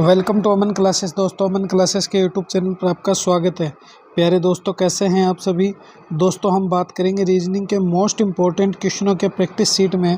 Welcome to Aman classes. दोस्तों, Aman classes के YouTube channel पर आपका स्वागत है। प्यारे दोस्तों, कैसे हैं आप सभी। दोस्तों, हम बात करेंगे रीजनिंग के मोस्ट इंपॉर्टेंट क्वेश्चनों के प्रैक्टिस सीट में।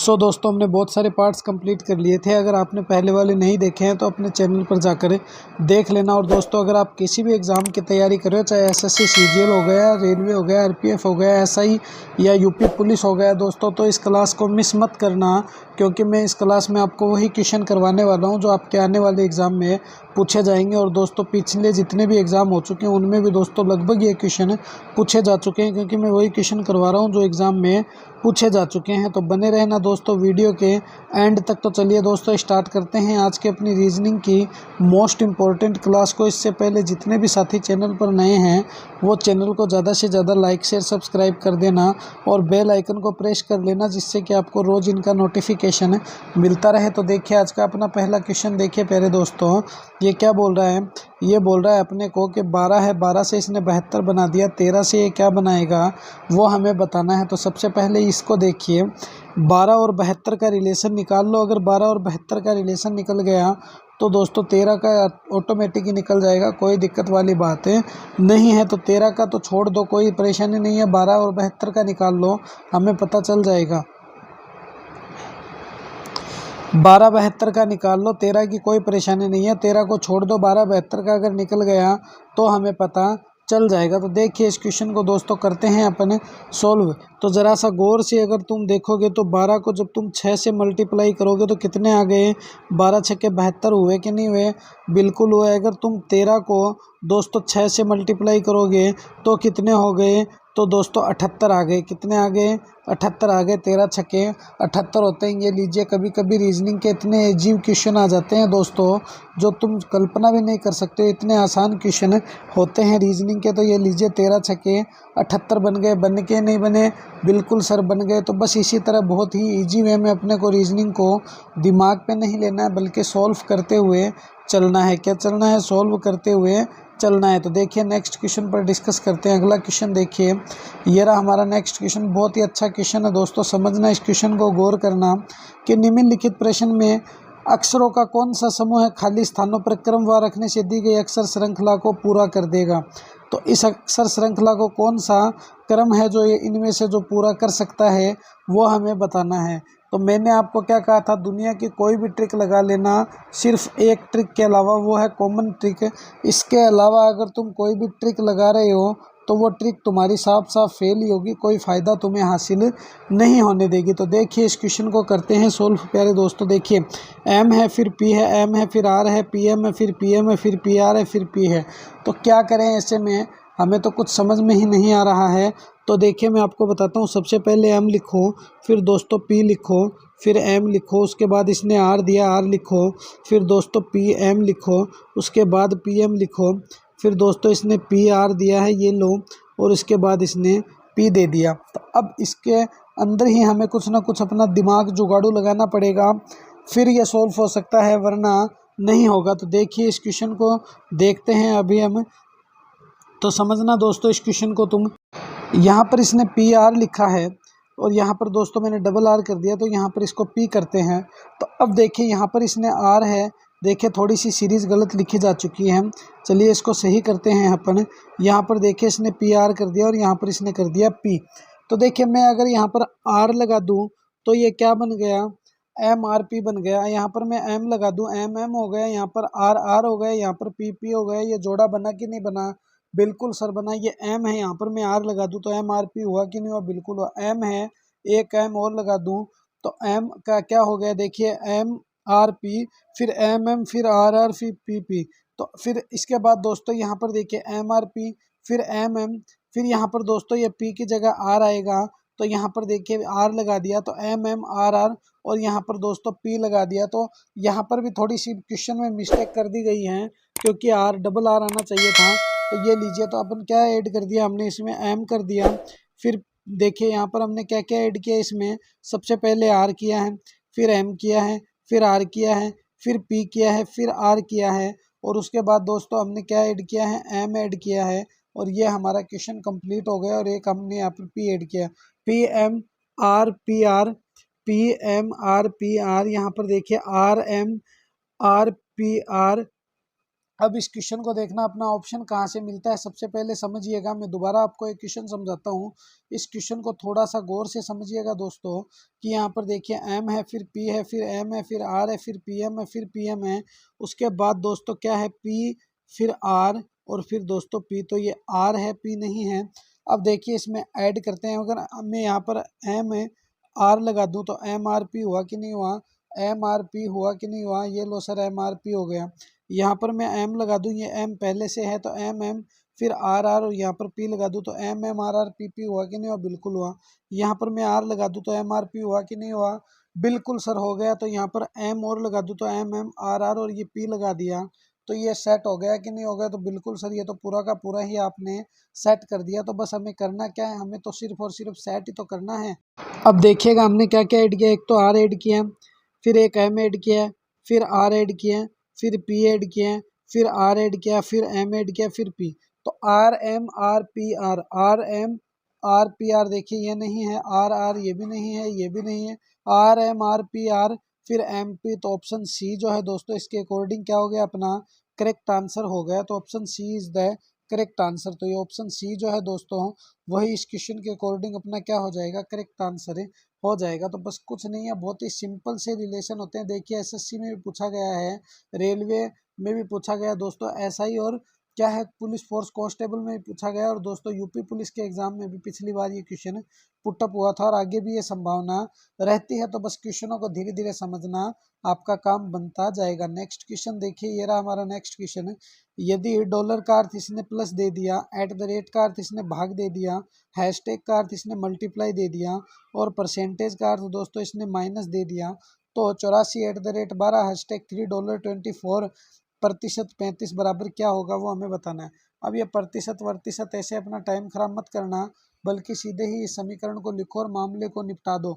दोस्तों, हमने बहुत सारे पार्ट्स कंप्लीट कर लिए थे। अगर आपने पहले वाले नहीं देखे हैं तो अपने चैनल पर जाकर देख लेना। और दोस्तों, अगर आप किसी भी एग्ज़ाम की तैयारी कर रहे हो, चाहे एसएससी सीजीएल हो गया, रेलवे हो गया, आरपीएफ हो गया, एसआई या यूपी पुलिस हो गया दोस्तों, तो इस क्लास को मिस मत करना, क्योंकि मैं इस क्लास में आपको वही क्वेश्चन करवाने वाला हूं जो आपके आने वाले एग्ज़ाम में पूछे जाएंगे। और दोस्तों, पिछले जितने भी एग्ज़ाम हो चुके हैं उनमें भी दोस्तों लगभग ये क्वेश्चन पूछे जा चुके हैं, क्योंकि मैं वही क्वेश्चन करवा रहा हूं जो एग्ज़ाम में पूछे जा चुके हैं। तो बने रहना दोस्तों वीडियो के एंड तक। तो चलिए दोस्तों, स्टार्ट करते हैं आज के अपनी रीजनिंग की मोस्ट इंपॉर्टेंट क्लास को। इससे पहले जितने भी साथी चैनल पर नए हैं वो चैनल को ज़्यादा से ज़्यादा लाइक शेयर सब्सक्राइब कर देना और बेल आइकन को प्रेस कर लेना, जिससे कि आपको रोज़ इनका नोटिफिकेशन मिलता रहे। तो देखिए आज का अपना पहला क्वेश्चन देखिए प्यारे दोस्तों, ये क्या बोल रहा है। ये बोल रहा है अपने को कि 12 है, 12 से इसने 72 बना दिया, 13 से ये क्या बनाएगा वो हमें बताना है। तो सबसे पहले इसको देखिए, 12 और 72 का रिलेशन निकाल लो। अगर 12 और 72 का रिलेशन निकल गया तो दोस्तों 13 का ऑटोमेटिक ही निकल जाएगा, कोई दिक्कत वाली बात नहीं है। तो 13 का तो छोड़ दो, कोई परेशानी नहीं है। 12 और 72 का निकाल लो, हमें पता चल जाएगा। 12 72 का निकाल लो, 13 की कोई परेशानी नहीं है। 13 को छोड़ दो, 12 72 का अगर निकल गया तो हमें पता चल जाएगा। तो देखिए इस क्वेश्चन को दोस्तों करते हैं अपन सोल्व। तो ज़रा सा गौर से अगर तुम देखोगे तो 12 को जब तुम 6 से मल्टीप्लाई करोगे तो कितने आ गए, 12 छक्के 72 हुए कि नहीं हुए, बिल्कुल हुए। अगर तुम 13 को दोस्तों 6 से मल्टीप्लाई करोगे तो कितने हो गए, तो दोस्तों 78 आ गए। कितने आ गए, 78 आ गए। 13 छक्के 78 होते हैं। ये लीजिए, कभी कभी रीजनिंग के इतने अजीब क्वेश्चन आ जाते हैं दोस्तों जो तुम कल्पना भी नहीं कर सकते, इतने आसान क्वेश्चन होते हैं रीजनिंग के। तो ये लीजिए 13 छक्के 78 बन गए। बन के नहीं बने, बिल्कुल सर बन गए। तो बस इसी तरह बहुत ही ईजी वे में अपने को रीजनिंग को दिमाग पे नहीं लेना है, बल्कि सॉल्व करते हुए चलना है। क्या चलना है, सॉल्व करते हुए चलना है। तो देखिए नेक्स्ट क्वेश्चन पर डिस्कस करते हैं। अगला क्वेश्चन देखिए, ये रहा हमारा नेक्स्ट क्वेश्चन। बहुत ही अच्छा क्वेश्चन है दोस्तों, समझना इस क्वेश्चन को, गौर करना कि निम्नलिखित प्रश्न में अक्षरों का कौन सा समूह है खाली स्थानों पर क्रमवार रखने से दी गई अक्षर श्रृंखला को पूरा कर देगा। तो इस अक्षर श्रृंखला को कौन सा क्रम है जो इनमें से जो पूरा कर सकता है वो हमें बताना है। तो मैंने आपको क्या कहा था, दुनिया की कोई भी ट्रिक लगा लेना, सिर्फ एक ट्रिक के अलावा, वो है कॉमन ट्रिक। इसके अलावा अगर तुम कोई भी ट्रिक लगा रहे हो तो वो ट्रिक तुम्हारी साफ साफ फेल ही होगी, कोई फ़ायदा तुम्हें हासिल नहीं होने देगी। तो देखिए इस क्वेश्चन को करते हैं सोल्व प्यारे दोस्तों। देखिए एम है, फिर पी है, एम है, फिर आर है, पी एम है, फिर पी एम है, फिर पी आर है, फिर पी है। तो क्या करें ऐसे में, हमें तो कुछ समझ में ही नहीं आ रहा है। तो देखिए मैं आपको बताता हूँ। सबसे पहले एम लिखो, फिर दोस्तों पी लिखो, फिर एम लिखो, उसके बाद इसने आर दिया, आर लिखो, फिर दोस्तों पी एम लिखो, उसके बाद पी एम लिखो, फिर दोस्तों इसने पी आर दिया है, ये लो, और इसके बाद इसने पी दे दिया। तो अब इसके अंदर ही हमें कुछ ना कुछ अपना दिमाग जुगाड़ू लगाना पड़ेगा, फिर ये सॉल्व हो सकता है, वरना नहीं होगा। तो देखिए इस क्वेश्चन को देखते हैं अभी हम। तो समझना दोस्तों इस क्वेश्चन को तुम, यहाँ पर इसने पी आर लिखा है और यहाँ पर दोस्तों मैंने डबल आर कर दिया, तो यहाँ पर इसको पी करते हैं। तो अब देखिए यहाँ पर इसने आर है, देखिए थोड़ी सी सीरीज़ गलत लिखी जा चुकी है, चलिए इसको सही करते हैं अपन। यहाँ पर देखिए इसने पी आर कर दिया और यहाँ पर इसने कर दिया पी। तो देखिए मैं अगर यहाँ पर आर लगा दूँ तो ये क्या बन गया, एम आर पी बन गया। यहाँ पर मैं एम लगा दूँ, एम एम हो गया, यहाँ पर आर आर हो गया, यहाँ पर पी पी हो गया। ये जोड़ा बना कि नहीं बना, बिल्कुल सर बना। ये एम है, यहाँ पर मैं आर लगा दूँ तो एम आर पी हुआ कि नहीं हुआ, बिल्कुल हुआ। एम है, एक एम और लगा दूँ तो एम का क्या हो गया, देखिए एम आर पी, फिर एम एम, फिर आर आर, फिर पी पी। तो फिर इसके बाद दोस्तों यहाँ पर देखिए एम आर पी, फिर एम एम, फिर यहाँ पर दोस्तों ये पी की जगह आर आएगा, तो यहाँ पर देखिए आर लगा दिया तो एम एम आर आर, और यहाँ पर दोस्तों पी लगा दिया। तो यहाँ पर भी थोड़ी सी क्वेश्चन में मिस्टेक कर दी गई है, क्योंकि आर डबल आर आना चाहिए था। तो ये लीजिए, तो अपन क्या ऐड कर दिया हमने, इसमें एम कर दिया। फिर देखिए यहाँ पर हमने क्या क्या ऐड किया इसमें, सबसे पहले आर किया है, फिर एम किया है, फिर आर किया है, फिर पी किया है, फिर आर किया है, और उसके बाद दोस्तों हमने क्या ऐड किया है, एम ऐड किया है। और ये हमारा क्वेश्चन कंप्लीट हो गया। और एक हमने यहाँ पर पी ऐड किया, P M R P R, P M R P R. यहाँ पर देखिए आर एम आर PR। अब इस क्वेश्चन को देखना अपना ऑप्शन कहाँ से मिलता है। सबसे पहले समझिएगा, मैं दोबारा आपको एक क्वेश्चन समझाता हूँ। इस क्वेश्चन को थोड़ा सा गौर से समझिएगा दोस्तों, कि यहाँ पर देखिए M है, फिर P है, फिर M है, फिर R है, फिर PM है, फिर PM है। उसके बाद दोस्तों क्या है, P फिर R और फिर दोस्तों P। तो ये R है, P नहीं है। अब देखिए इसमें ऐड करते हैं। अगर मैं यहाँ पर M R लगा दूँ तो MRP हुआ कि नहीं हुआ, MRP हुआ कि नहीं हुआ। ये लो सर MRP हो गया। यहाँ पर मैं M लगा दूँ, ये M पहले से है तो M फिर R और यहाँ पर P लगा दूँ तो MMRRPP हुआ कि नहीं हुआ, बिल्कुल हुआ। यहाँ पर मैं R लगा दूँ तो MRP हुआ कि नहीं हुआ, बिल्कुल सर हो गया। तो यहाँ पर M और लगा दूँ तो MMRR और ये P लगा दिया तो ये सेट हो गया कि नहीं हो गया, तो बिल्कुल सर ये तो पूरा का पूरा ही आपने सेट कर दिया। तो बस हमें करना क्या है, हमें तो सिर्फ और सिर्फ सेट ही तो करना है। अब देखिएगा हमने क्या क्या ऐड किया। एक तो R ऐड किया, फिर एक M ऐड किया, फिर R ऐड किया, फिर P ऐड किया, फिर R ऐड किया, फिर M ऐड किया, फिर P। तो RMRPR, RMRPR देखिए ये नहीं है, RR ये भी नहीं है, ये भी नहीं है, RMRPR फिर MP। तो ऑप्शन सी जो है दोस्तों इसके अकॉर्डिंग क्या हो गया, अपना करेक्ट आंसर हो गया। तो option C is the correct answer. तो ये ऑप्शन सी जो है दोस्तों वही इस क्वेश्चन के अकॉर्डिंग अपना क्या हो जाएगा, करेक्ट आंसर है, हो जाएगा। तो बस कुछ नहीं है, बहुत ही सिंपल से रिलेशन होते हैं। देखिए SSC में भी पूछा गया है, रेलवे में भी पूछा गया दोस्तों ऐसा ही, और क्या है पुलिस फोर्स कांस्टेबल में भी पूछा गया, और दोस्तों यूपी पुलिस के एग्जाम में भी पिछली बार ये क्वेश्चन पुटअप हुआ था, और आगे भी ये संभावना रहती है। तो बस क्वेश्चनों को धीरे धीरे समझना आपका काम बनता जाएगा। नेक्स्ट क्वेश्चन देखिए, ये रहा हमारा नेक्स्ट क्वेश्चन। यदि डॉलर का अर्थ इसने प्लस दे दिया, एट द रेट का अर्थ इसने भाग दे दिया, हैशटैग का अर्थ इसने मल्टीप्लाई दे दिया, और परसेंटेज का अर्थ दोस्तों इसने माइनस दे दिया, तो 84 एट द रेट 12 हैशटैग $3 प्रतिशत 35 बराबर क्या होगा, वो हमें बताना है। अब ये प्रतिशत वर्तिशत ऐसे अपना टाइम खराब मत करना, बल्कि सीधे ही इस समीकरण को लिखो और मामले को निपटा दो।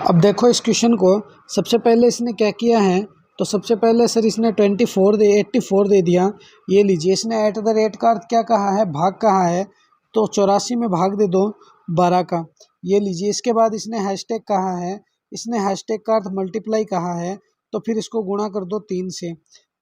अब देखो इस क्वेश्चन को, सबसे पहले इसने क्या किया है, तो सबसे पहले सर इसने 84 दे दिया। ये लीजिए, इसने एट द रेट का अर्थ क्या कहा है, भाग कहा है, तो 84 में भाग दे दो 12 का। ये लीजिए, इसके बाद इसने हैशटैग कहा है, इसने हैशटैग का अर्थ मल्टीप्लाई कहा है, तो फिर इसको गुणा कर दो 3 से,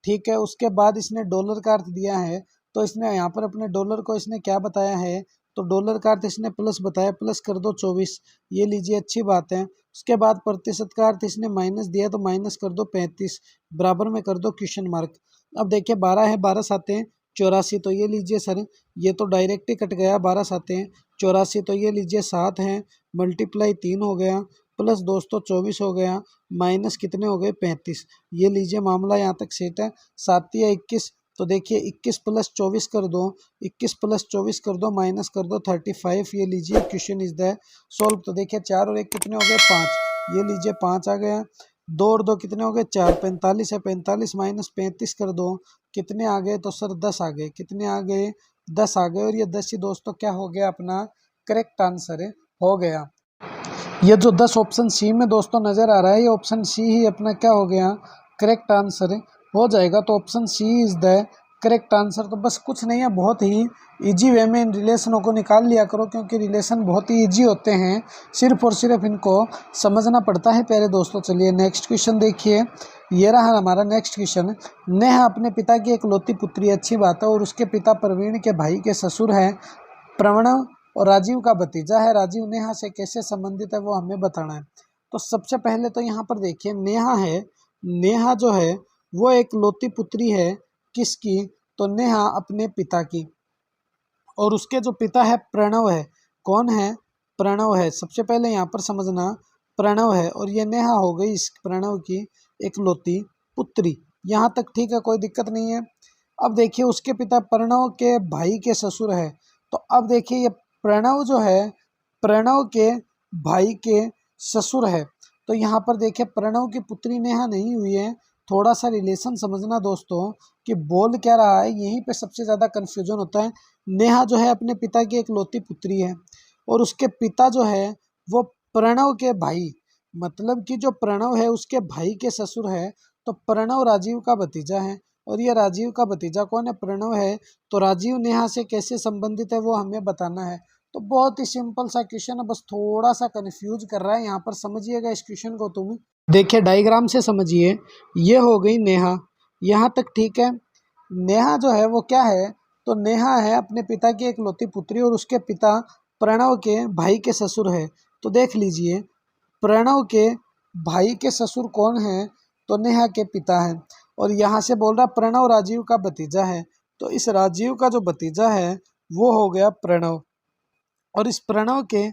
ठीक है। उसके बाद इसने डॉलर का अर्थ दिया है, तो इसने यहाँ पर अपने डॉलर को इसने क्या बताया है, तो डॉलर का अर्थ इसने प्लस बताया, प्लस कर दो 24। ये लीजिए, अच्छी बात है। उसके बाद प्रतिशत का अर्थ इसने माइनस दिया, तो माइनस कर दो 35, बराबर में कर दो क्वेश्चन मार्क। अब देखिए 12 है, 12 साते हैं 84, तो ये लीजिए सर ये तो डायरेक्ट ही कट गया, 12 साते हैं 84, तो ये लीजिए 7 है, मल्टीप्लाई 3 हो गया, प्लस दोस्तों 24 हो गया, माइनस कितने हो गए 35। ये लीजिए मामला यहाँ तक सेट है। 7 या 21, तो देखिए 21 प्लस 24 कर दो, 21 प्लस 24 कर दो, माइनस कर दो 35। ये लीजिए क्वेश्चन इज द सॉल्व। तो देखिए 4 और 1 कितने हो गए 5, ये लीजिए 5 आ गया। 2 और 2 कितने हो गए 4, 45 है, 45 माइनस 35 कर दो, कितने आ गए, तो सर 10 आ गए, कितने आ गए 10 आ गए। और ये 10 ही दोस्तों क्या हो गया, अपना करेक्ट आंसर हो गया। ये जो 10 ऑप्शन सी में दोस्तों नज़र आ रहा है, ये ऑप्शन सी ही अपना क्या हो गया, करेक्ट आंसर हो जाएगा। तो option C is the correct answer. तो बस कुछ नहीं है, बहुत ही इजी वे में इन रिलेशनों को निकाल लिया करो, क्योंकि रिलेशन बहुत ही इजी होते हैं, सिर्फ और सिर्फ इनको समझना पड़ता है प्यारे दोस्तों। चलिए नेक्स्ट क्वेश्चन देखिए, ये रहा हमारा नेक्स्ट क्वेश्चन। नेहा अपने पिता की इकलौती पुत्री, अच्छी बात है, और उसके पिता प्रवीण के भाई के ससुर हैं प्रणव, और राजीव का भतीजा है। राजीव नेहा से कैसे संबंधित है वो हमें बताना है। तो सबसे पहले तो यहाँ पर देखिए नेहा है, नेहा जो है वो एक लौती पुत्री है, किसकी, तो नेहा अपने पिता की, और उसके जो पिता है प्रणव है, कौन है, प्रणव है। सबसे पहले यहाँ पर समझना प्रणव है, और ये नेहा हो गई इस प्रणव की एक लौती पुत्री। यहाँ तक ठीक है, कोई दिक्कत नहीं है। अब देखिए उसके पिता प्रणव के भाई के ससुर है, तो अब देखिए ये प्रणव जो है प्रणव के भाई के ससुर है, तो यहाँ पर देखिए प्रणव की पुत्री नेहा नहीं हुई है। थोड़ा सा रिलेशन समझना दोस्तों कि बोल क्या रहा है, यहीं पे सबसे ज़्यादा कन्फ्यूजन होता है। नेहा जो है अपने पिता की एक लौती पुत्री है, और उसके पिता जो है वो प्रणव के भाई, मतलब कि जो प्रणव है उसके भाई के ससुर है, तो प्रणव राजीव का भतीजा है, और ये राजीव का भतीजा कौन है, प्रणव है। तो राजीव नेहा से कैसे संबंधित है वो हमें बताना है। तो बहुत ही सिंपल सा क्वेश्चन है, बस थोड़ा सा कंफ्यूज कर रहा है। यहाँ पर समझिएगा इस क्वेश्चन को, तुम देखिए डायग्राम से समझिए। ये हो गई नेहा, यहाँ तक ठीक है। नेहा जो है वो क्या है, तो नेहा है अपने पिता की इकलौती पुत्री और उसके पिता प्रणव के भाई के ससुर है। तो देख लीजिए, प्रणव के भाई के ससुर कौन है, तो नेहा के पिता है। और यहाँ से बोल रहा प्रणव राजीव का भतीजा है, तो इस राजीव का जो भतीजा है वो हो गया प्रणव। और इस प्रणव के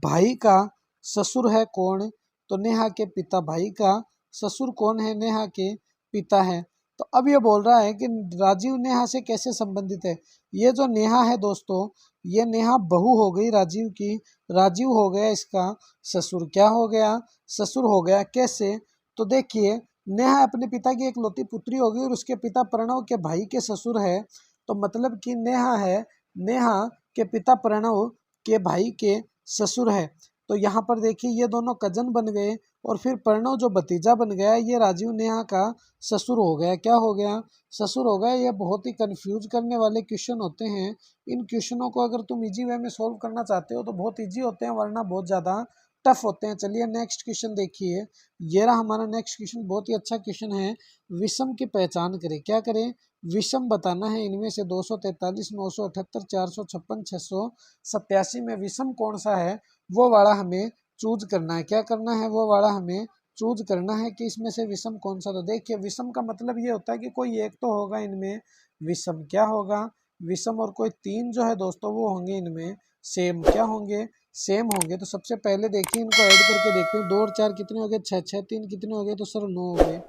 भाई का ससुर है कौन, तो नेहा के पिता। भाई का ससुर कौन है, नेहा के पिता है। तो अब ये बोल रहा है कि राजीव नेहा से कैसे संबंधित है। ये जो नेहा है दोस्तों, ये नेहा बहू हो गई राजीव की, राजीव हो गया इसका ससुर। क्या हो गया, ससुर हो गया। कैसे, तो देखिए, नेहा अपने पिता की इकलौती पुत्री होगी और उसके पिता प्रणव के भाई के ससुर है। तो मतलब कि नेहा है, नेहा के पिता प्रणव के भाई के ससुर है। तो यहाँ पर देखिए ये दोनों कजन बन गए और फिर प्रणव जो भतीजा बन गया, ये राजीव नेहा का ससुर हो गया। क्या हो गया, ससुर हो गया। ये बहुत ही कंफ्यूज करने वाले क्वेश्चन होते हैं। इन क्वेश्चनों को अगर तुम इजी वे में सोल्व करना चाहते हो तो बहुत इजी होते हैं, वरना बहुत ज़्यादा टफ होते हैं। चलिए नेक्स्ट क्वेश्चन देखिए। ये रहा हमारा नेक्स्ट क्वेश्चन, बहुत ही अच्छा क्वेश्चन है। विषम की पहचान करें। क्या करें, विषम बताना है। इनमें से 243, 978, 456, 687 में विषम कौन सा है वो वाला हमें चूज करना है। क्या करना है, वो वाला हमें चूज करना है कि इसमें से विषम कौन सा। तो देखिए, विषम का मतलब ये होता है कि कोई एक तो होगा इनमें विषम। क्या होगा, विषम। और कोई तीन जो है दोस्तों वो होंगे इनमें सेम। क्या होंगे, सेम होंगे। तो सबसे पहले देखिए इनको ऐड करके देखते हैं। 2 और 4 कितने हो गए, 6, 6 3 कितने हो गए, तो सर 9 हो गए।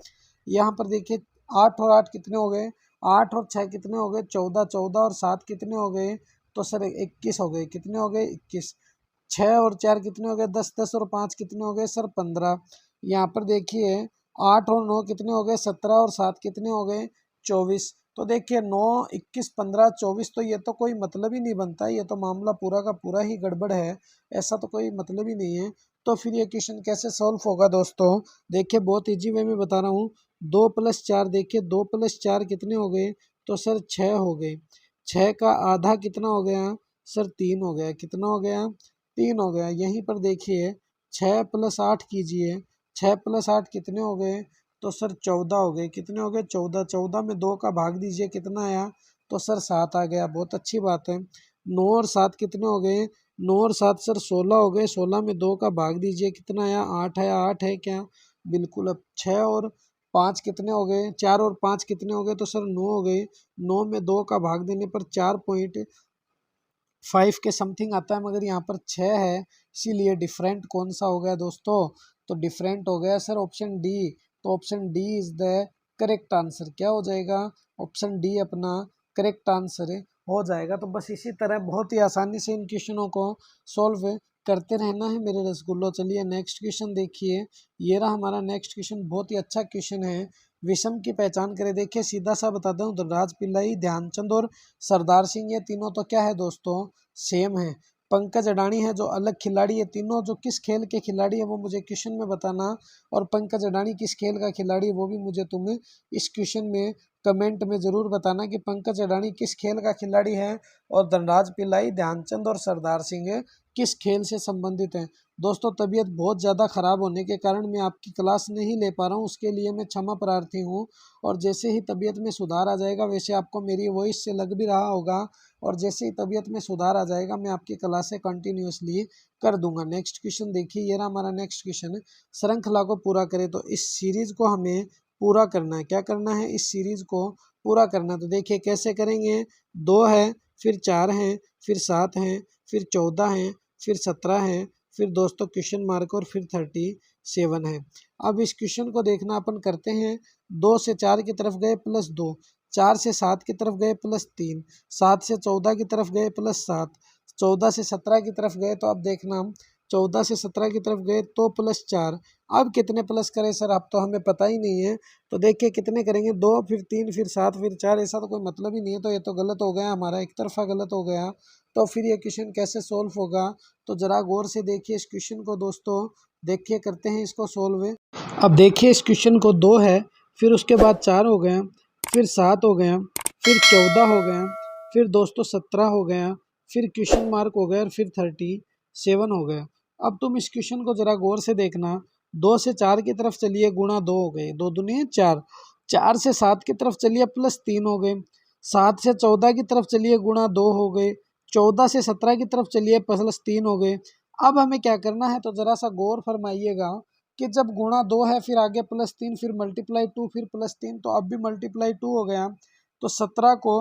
यहाँ पर देखिए 8 और 8 कितने हो गए, 8 और 6 कितने हो गए, 14, 14 और 7 कितने हो गए, तो सर 21 हो गए। कितने हो गए, 21। 6 और 4 कितने हो गए, 10, 10 और 5 कितने हो गए, सर 15। यहाँ पर देखिए 8 और 9 कितने हो गए, 17 और 7 कितने हो गए, 24। तो देखिए 9, 21, 15, 24, तो ये तो कोई मतलब ही नहीं बनता। ये तो मामला पूरा का पूरा ही गड़बड़ है, ऐसा तो कोई मतलब ही नहीं है। तो फिर ये क्वेश्चन कैसे सॉल्व होगा दोस्तों, देखिए बहुत इजी वे में बता रहा हूँ। 2 + 4, देखिए 2 + 4 कितने हो गए, तो सर 6 हो गए। 6 का आधा कितना हो गया, सर 3 हो गया। कितना हो गया, 3 हो गया। यहीं पर देखिए 6 + 8 कीजिए, 6 + 8 कितने हो गए, तो सर 14 हो गए। कितने हो गए, 14। 14 में 2 का भाग दीजिए, कितना आया, तो सर 7 आ गया। बहुत अच्छी बात है। 9 और 7 कितने हो गए, 9 और 7 सर 16 हो गए। 16 में 2 का भाग दीजिए, कितना आया, 8 आया। 8 है क्या, बिल्कुल। अब 6 और 5 कितने हो गए, 4 और 5 कितने हो गए, तो सर 9 हो गए। 9 में 2 का भाग देने पर 4.5 के समथिंग आता है, मगर यहाँ पर 6 है, इसीलिए डिफरेंट कौन सा हो गया दोस्तों, तो डिफरेंट हो गया सर ऑप्शन डी। तो option D is the correct answer. क्या हो जाएगा, ऑप्शन डी अपना करेक्ट आंसर हो जाएगा। तो बस इसी तरह बहुत ही आसानी से इन क्वेश्चनों को सॉल्व करते रहना है मेरे रसगुल्लो। चलिए नेक्स्ट क्वेश्चन देखिए। ये रहा हमारा नेक्स्ट क्वेश्चन, बहुत ही अच्छा क्वेश्चन है। विषम की पहचान करें। देखिए सीधा सा बताता हूँ, धनराज पिल्लाई, ध्यानचंद और सरदार सिंह, ये तीनों तो क्या है दोस्तों, सेम है। पंकज अडानी है जो अलग खिलाड़ी है। तीनों जो किस खेल के खिलाड़ी है वो मुझे क्वेश्चन में बताना, और पंकज अडानी किस खेल का खिलाड़ी है वो भी मुझे तुम्हें इस क्वेश्चन में कमेंट में जरूर बताना कि पंकज अडानी किस खेल का खिलाड़ी है और धनराज पिल्लाई, ध्यानचंद और सरदार सिंह किस खेल से संबंधित हैं। दोस्तों तबीयत बहुत ज़्यादा ख़राब होने के कारण मैं आपकी क्लास नहीं ले पा रहा हूँ, उसके लिए मैं क्षमा प्रार्थी हूँ। और जैसे ही तबीयत में सुधार आ जाएगा, वैसे आपको मेरी वॉइस से लग भी रहा होगा, और जैसे ही तबीयत में सुधार आ जाएगा मैं आपकी क्लासें कंटिन्यूसली कर दूंगा। नेक्स्ट क्वेश्चन देखिए, ये रहा हमारा नेक्स्ट क्वेश्चन। श्रृंखला को पूरा करें। तो इस सीरीज को हमें पूरा करना है। क्या करना है, इस सीरीज को पूरा करना है। तो देखिए कैसे करेंगे, 2 है, फिर 4 है, फिर 7 है, फिर 14 है, फिर 17 है, फिर दोस्तों क्वेश्चन मार्क, और फिर 37 है। अब इस क्वेश्चन को देखना अपन करते हैं। 2 से 4 की तरफ गए +2, 4 से 7 की तरफ गए +3, 7 से 14 की तरफ गए +7, 14 से 17 की तरफ गए। तो अब देखना हम 14 से 17 की तरफ गए तो +4। अब कितने प्लस करें सर, अब तो हमें पता ही नहीं है। तो देखिए कितने करेंगे, 2, फिर 3, फिर 7, फिर 4, ऐसा तो कोई मतलब ही नहीं है। तो ये तो गलत हो गया, हमारा एक तरफा गलत हो गया। तो फिर ये क्वेश्चन कैसे सोल्व होगा, तो ज़रा गौर से देखिए इस क्वेश्चन को दोस्तों। देखिए करते हैं इसको सोल्व। अब देखिए इस क्वेश्चन को 2 है, फिर उसके बाद 4 हो गया, फिर 7 हो गया, फिर 14 हो गया, फिर दोस्तों 17 हो गया, फिर क्वेश्चन मार्क हो गया, और फिर 37 हो गया। अब तुम इस क्वेश्चन को ज़रा गौर से देखना। 2 से 4 की तरफ चलिए, गुणा 2 हो गए, 2 दूनी 4, 4 से 7 की तरफ चलिए +3 हो गए, 7 से 14 की तरफ चलिए ×2 हो गए, 14 से 17 की तरफ चलिए +3 हो गए। अब हमें क्या करना है, तो ज़रा सा गौर फरमाइएगा कि जब ×2 है, फिर आगे +3, फिर ×2, फिर +3, तो अब भी ×2 हो गया। तो 17 को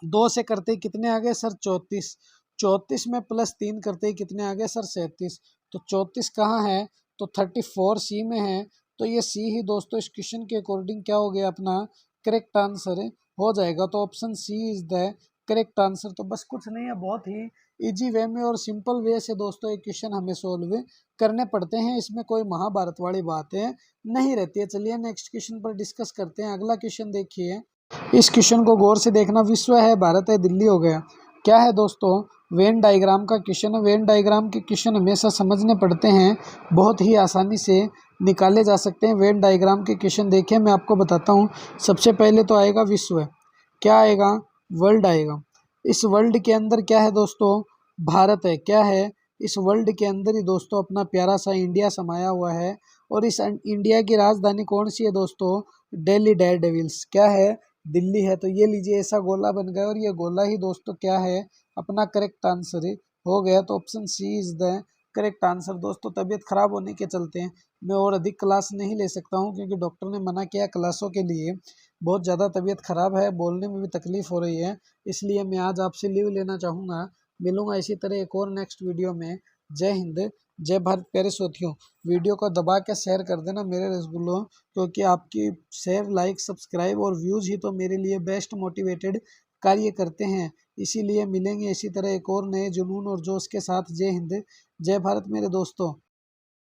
2 से करते ही कितने आ गए सर? 34। 34 में +3 करते ही कितने आ गए सर? 37। तो 34 कहाँ है? तो 34 सी में है। तो ये सी ही दोस्तों इस क्वेश्चन के अकॉर्डिंग क्या हो गया अपना करेक्ट आंसर हो जाएगा। तो option C is the correct answer. तो बस कुछ नहीं है, बहुत ही इजी वे में और सिंपल वे से दोस्तों एक क्वेश्चन हमें सोल्व करने पड़ते हैं। इसमें कोई महाभारत वाली बातें नहीं रहती है। चलिए नेक्स्ट क्वेश्चन पर डिस्कस करते हैं। अगला क्वेश्चन देखिए, इस क्वेश्चन को गौर से देखना। विश्व है, भारत है, दिल्ली हो गया। क्या है दोस्तों? वेन डायग्राम का क्वेश्चन है। वेन डायग्राम के क्वेश्चन हमेशा समझने पड़ते हैं, बहुत ही आसानी से निकाले जा सकते हैं। वेन डायग्राम के क्वेश्चन देखिए, मैं आपको बताता हूँ। सबसे पहले तो आएगा विश्व, क्या आएगा? वर्ल्ड आएगा। इस वर्ल्ड के अंदर क्या है दोस्तों? भारत है। क्या है? इस वर्ल्ड के अंदर ही दोस्तों अपना प्यारा सा इंडिया समाया हुआ है। और इस इंडिया की राजधानी कौन सी है दोस्तों? Delhi Daredevils. क्या है? दिल्ली है। तो ये लीजिए, ऐसा गोला बन गया और ये गोला ही दोस्तों क्या है? अपना करेक्ट आंसर हो गया। तो option C is the correct answer. दोस्तों तबीयत खराब होने के चलते हैं मैं और अधिक क्लास नहीं ले सकता हूँ, क्योंकि डॉक्टर ने मना किया क्लासों के लिए। बहुत ज़्यादा तबीयत खराब है, बोलने में भी तकलीफ हो रही है, इसलिए मैं आज आपसे लीव लेना चाहूँगा। मिलूंगा इसी तरह एक और नेक्स्ट वीडियो में। जय हिंद, जय भारत प्यारे साथियों। वीडियो को दबा के शेयर कर देना मेरे रसगुल्लों, क्योंकि आपकी शेयर, लाइक, सब्सक्राइब और व्यूज़ ही तो मेरे लिए बेस्ट मोटिवेटेड कार्य करते हैं। इसीलिए मिलेंगे इसी तरह एक और नए जुनून और जोश के साथ। जय हिंद, जय भारत मेरे दोस्तों।